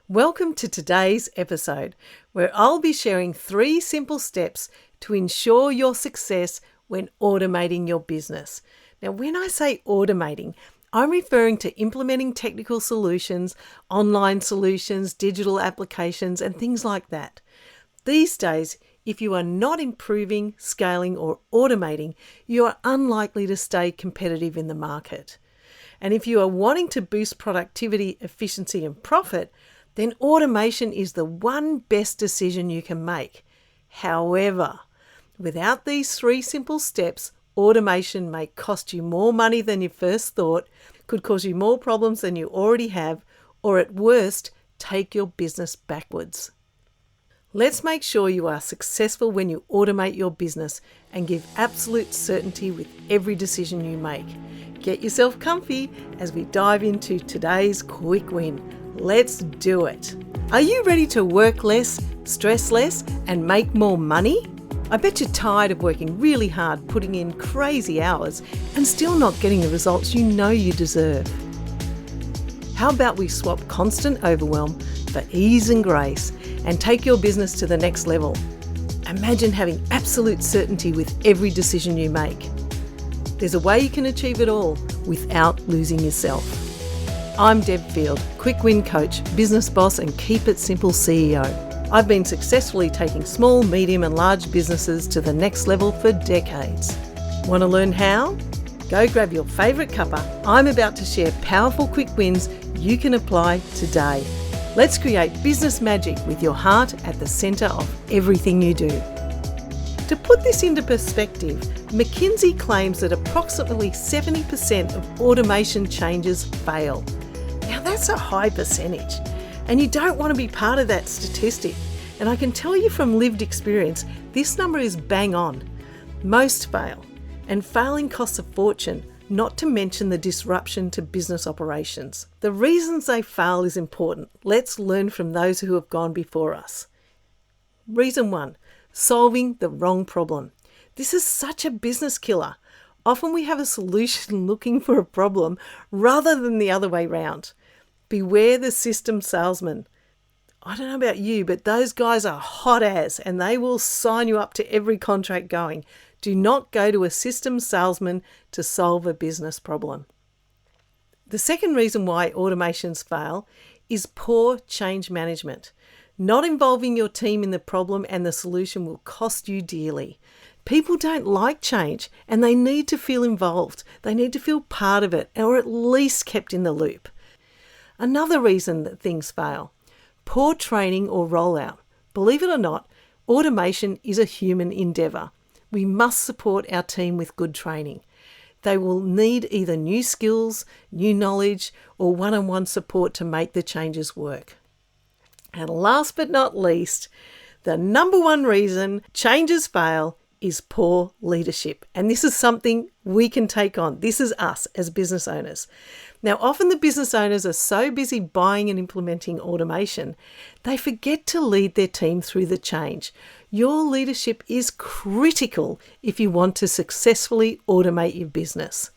Welcome to today's episode, where I'll be sharing 3 simple steps to ensure your success when automating your business. Now, when I say automating, I'm referring to implementing technical solutions, online solutions, digital applications, and things like that. These days, if you are not improving, scaling, or automating, you are unlikely to stay competitive in the market. And if you are wanting to boost productivity, efficiency, and profit, then automation is the one best decision you can make. However, without these 3 simple steps, automation may cost you more money than you first thought, could cause you more problems than you already have, or at worst, take your business backwards. Let's make sure you are successful when you automate your business and give absolute certainty with every decision you make. Get yourself comfy as we dive into today's quick win. Let's do it. Are you ready to work less, stress less, and make more money? I bet you're tired of working really hard, putting in crazy hours, and still not getting the results you know you deserve. How about we swap constant overwhelm for ease and grace and take your business to the next level? Imagine having absolute certainty with every decision you make. There's a way you can achieve it all without losing yourself. I'm Deb Field, quick win coach, business boss, and keep it simple CEO. I've been successfully taking small, medium, and large businesses to the next level for decades. Want to learn how? Go grab your favourite cuppa. I'm about to share powerful quick wins you can apply today. Let's create business magic with your heart at the centre of everything you do. To put this into perspective, McKinsey claims that approximately 70% of automation changes fail. Now that's a high percentage, and you don't want to be part of that statistic. And I can tell you from lived experience, this number is bang on. Most fail, and failing costs a fortune, not to mention the disruption to business operations. The reasons they fail is important. Let's learn from those who have gone before us. Reason 1, solving the wrong problem. This is such a business killer. Often we have a solution looking for a problem rather than the other way round. Beware the system salesman. I don't know about you, but those guys are hot as, and they will sign you up to every contract going. Do not go to a system salesman to solve a business problem. The second reason why automations fail is poor change management. Not involving your team in the problem and the solution will cost you dearly. People don't like change, and they need to feel involved. They need to feel part of it, or at least kept in the loop. Another reason that things fail, poor training or rollout. Believe it or not, automation is a human endeavour. We must support our team with good training. They will need either new skills, new knowledge, or one-on-one support to make the changes work. And last but not least, the number 1 reason changes fail is poor leadership. And this is something we can take on. This is us as business owners. Now, often the business owners are so busy buying and implementing automation, they forget to lead their team through the change. Your leadership is critical if you want to successfully automate your business.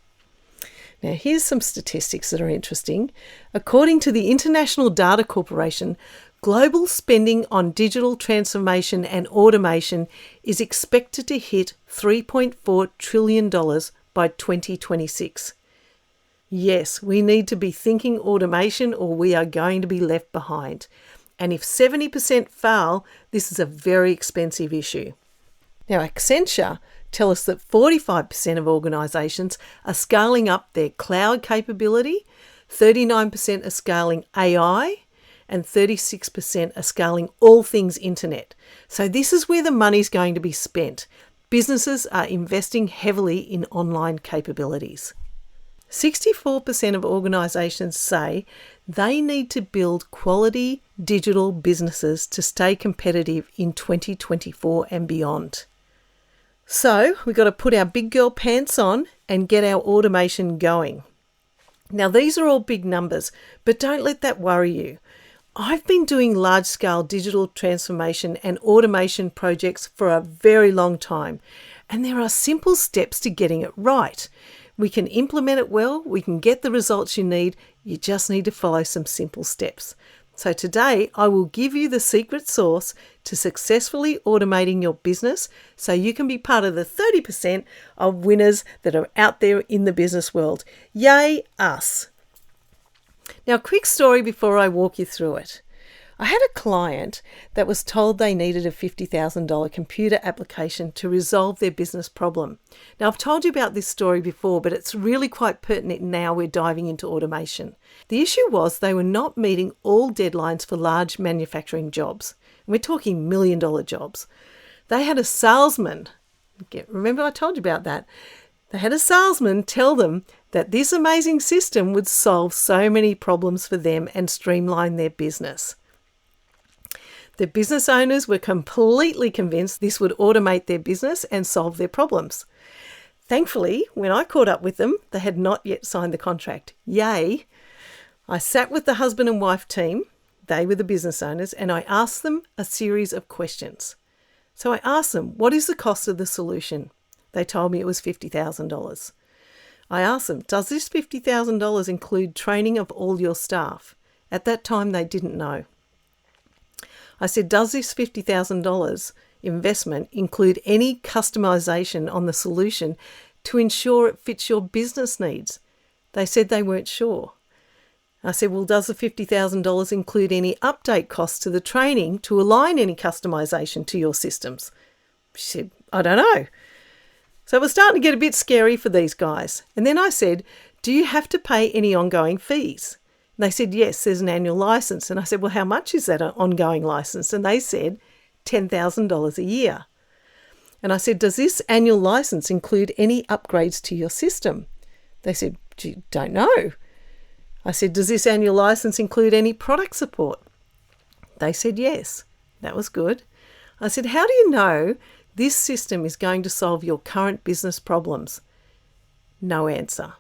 Now, here's some statistics that are interesting. According to the International Data Corporation, global spending on digital transformation and automation is expected to hit $3.4 trillion by 2026. Yes, we need to be thinking automation or we are going to be left behind. And if 70% fail, this is a very expensive issue. Now, Accenture tell us that 45% of organisations are scaling up their cloud capability, 39% are scaling AI, and 36% are scaling all things internet. So this is where the money's going to be spent. Businesses are investing heavily in online capabilities. 64% of organisations say they need to build quality digital businesses to stay competitive in 2024 and beyond. So we've got to put our big girl pants on and get our automation going. Now, these are all big numbers, but don't let that worry you. I've been doing large-scale digital transformation and automation projects for a very long time, and there are simple steps to getting it right. We can implement it well, we can get the results you need, you just need to follow some simple steps. So today I will give you the secret sauce to successfully automating your business so you can be part of the 30% of winners that are out there in the business world. Yay, us! Now, quick story before I walk you through it. I had a client that was told they needed a $50,000 computer application to resolve their business problem. Now, I've told you about this story before, but it's really quite pertinent now we're diving into automation. The issue was they were not meeting all deadlines for large manufacturing jobs. And we're talking $1 million jobs. They had a salesman, remember I told you about that? They had a salesman tell them that this amazing system would solve so many problems for them and streamline their business. The business owners were completely convinced this would automate their business and solve their problems. Thankfully, when I caught up with them, they had not yet signed the contract. Yay! I sat with the husband and wife team, they were the business owners, and I asked them a series of questions. So I asked them, what is the cost of the solution? They told me it was $50,000. I asked them, does this $50,000 include training of all your staff? At that time, they didn't know. I said, does this $50,000 investment include any customization on the solution to ensure it fits your business needs? They said they weren't sure. I said, well, does the $50,000 include any update costs to the training to align any customization to your systems? She said, I don't know. So it was starting to get a bit scary for these guys. And then I said, do you have to pay any ongoing fees? And they said, yes, there's an annual license. And I said, well, how much is that ongoing license? And they said, $10,000 a year. And I said, does this annual license include any upgrades to your system? They said, gee, don't know. I said, does this annual license include any product support? They said, yes. That was good. I said, how do you know this system is going to solve your current business problems? No answer.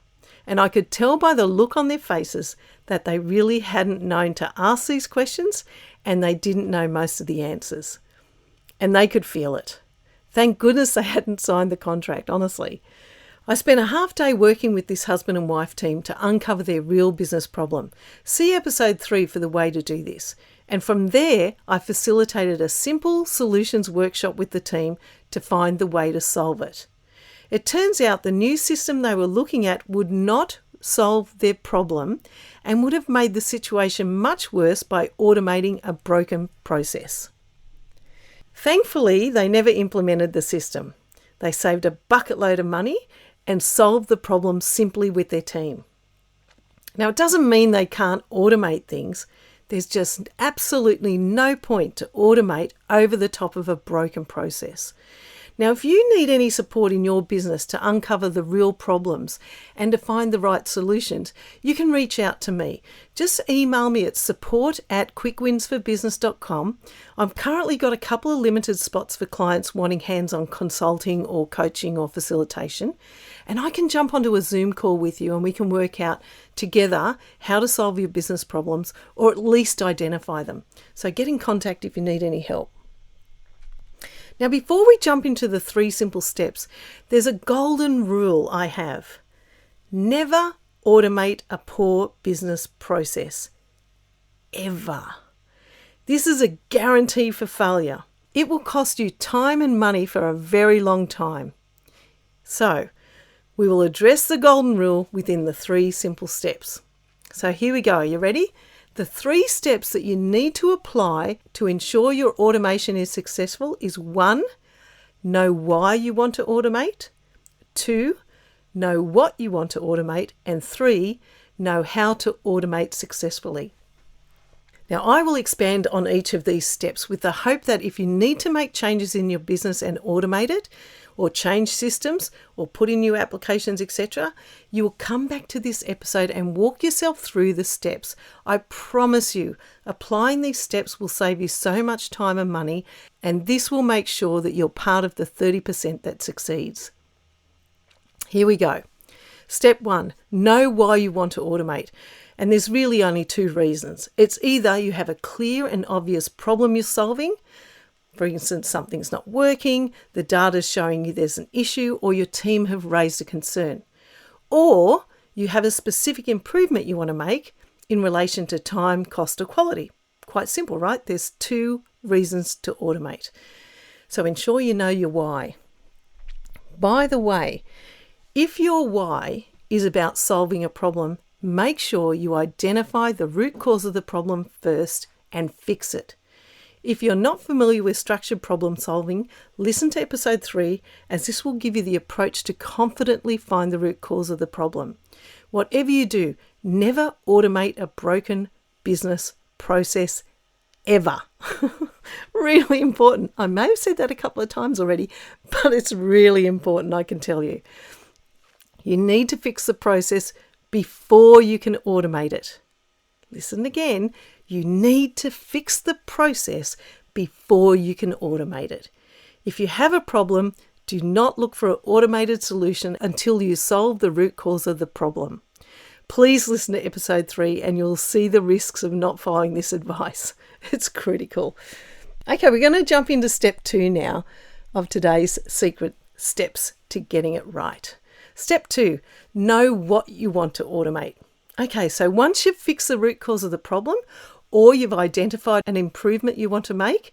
And I could tell by the look on their faces that they really hadn't known to ask these questions and they didn't know most of the answers. And they could feel it. Thank goodness they hadn't signed the contract, honestly. I spent a half day working with this husband and wife team to uncover their real business problem. See episode 3 for the way to do this. And from there, I facilitated a simple solutions workshop with the team to find the way to solve it. It turns out the new system they were looking at would not solve their problem and would have made the situation much worse by automating a broken process. Thankfully, they never implemented the system. They saved a bucket load of money and solved the problem simply with their team. Now, it doesn't mean they can't automate things. There's just absolutely no point to automate over the top of a broken process. Now, if you need any support in your business to uncover the real problems and to find the right solutions, you can reach out to me. Just email me at support@quickwinsforbusiness.com. I've currently got a couple of limited spots for clients wanting hands-on consulting or coaching or facilitation. And I can jump onto a Zoom call with you and we can work out together how to solve your business problems or at least identify them. So get in contact if you need any help. Now, before we jump into the 3 simple steps, there's a golden rule I have. Never automate a poor business process. Ever. This is a guarantee for failure. It will cost you time and money for a very long time. So, we will address the golden rule within the 3 simple steps. So here we go. Are you ready? The 3 steps that you need to apply to ensure your automation is successful is 1, know why you want to automate. 2, know what you want to automate. And 3, know how to automate successfully. Now, I will expand on each of these steps with the hope that if you need to make changes in your business and automate it, or change systems, or put in new applications, etc., you will come back to this episode and walk yourself through the steps. I promise you, applying these steps will save you so much time and money, and this will make sure that you're part of the 30% that succeeds. Here we go. Step 1, know why you want to automate. And there's really only 2 reasons. It's either you have a clear and obvious problem you're solving. For instance, something's not working, the data's showing you there's an issue, or your team have raised a concern. Or you have a specific improvement you want to make in relation to time, cost, or quality. quite simple, right? There's 2 reasons to automate. So ensure you know your why. By the way, if your why is about solving a problem, make sure you identify the root cause of the problem first and fix it. If you're not familiar with structured problem solving, listen to episode 3, as this will give you the approach to confidently find the root cause of the problem. Whatever you do, never automate a broken business process ever. Really important. I may have said that a couple of times already, but it's really important, I can tell you. You need to fix the process before you can automate it. Listen again. You need to fix the process before you can automate it. If you have a problem, do not look for an automated solution until you solve the root cause of the problem. Please listen to episode 3 and you'll see the risks of not following this advice. It's critical. Okay, we're going to jump into step 2 now of today's secret steps to getting it right. Step 2, know what you want to automate. Okay, so once you've fixed the root cause of the problem or you've identified an improvement you want to make,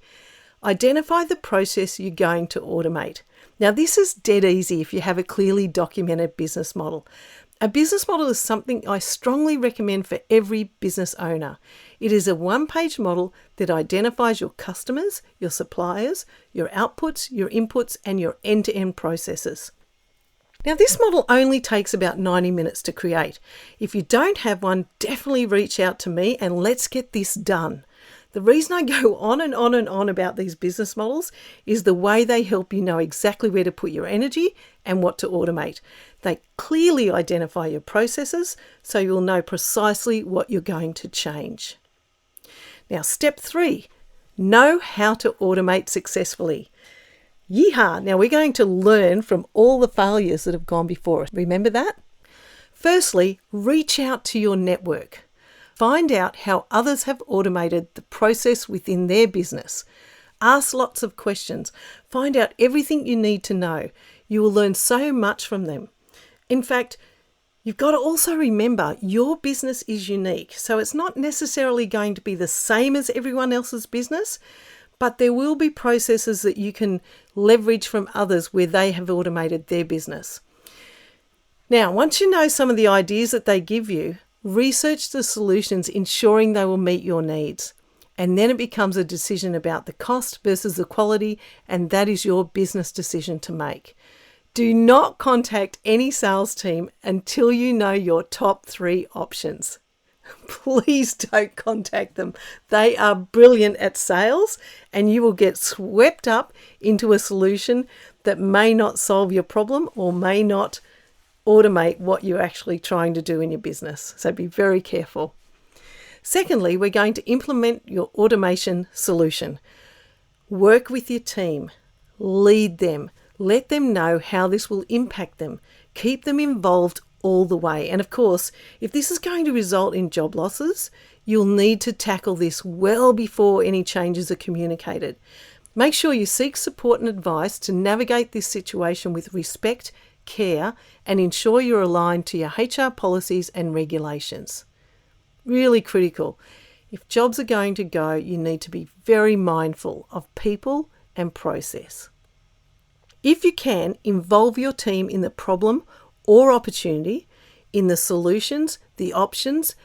identify the process you're going to automate. Now, this is dead easy if you have a clearly documented business model. A business model is something I strongly recommend for every business owner. It is a one-page model that identifies your customers, your suppliers, your outputs, your inputs, and your end-to-end processes. Now, this model only takes about 90 minutes to create. If you don't have one, definitely reach out to me and let's get this done. The reason I go on and on and on about these business models is the way they help you know exactly where to put your energy and what to automate. They clearly identify your processes, so you'll know precisely what you're going to change. Now, step 3, know how to automate successfully. Yeehaw! Now we're going to learn from all the failures that have gone before us. Remember that? Firstly, reach out to your network. Find out how others have automated the process within their business. Ask lots of questions. Find out everything you need to know. You will learn so much from them. In fact, you've got to also remember your business is unique. So it's not necessarily going to be the same as everyone else's business, but there will be processes that you can leverage from others where they have automated their business. Now, once you know some of the ideas that they give you, research the solutions, ensuring they will meet your needs. And then it becomes a decision about the cost versus the quality, and that is your business decision to make. Do not contact any sales team until you know your top 3 options. Please don't contact them. They are brilliant at sales and you will get swept up into a solution that may not solve your problem or may not automate what you're actually trying to do in your business. So be very careful. Secondly, we're going to implement your automation solution. Work with your team. Lead them. Let them know how this will impact them. Keep them involved all the way. And of course, if this is going to result in job losses, you'll need to tackle this well before any changes are communicated. Make sure you seek support and advice to navigate this situation with respect, care, and ensure you're aligned to your HR policies and regulations. Really critical. If jobs are going to go, you need to be very mindful of people and process. If you can, involve your team in the problem or opportunity, in the solutions, the options,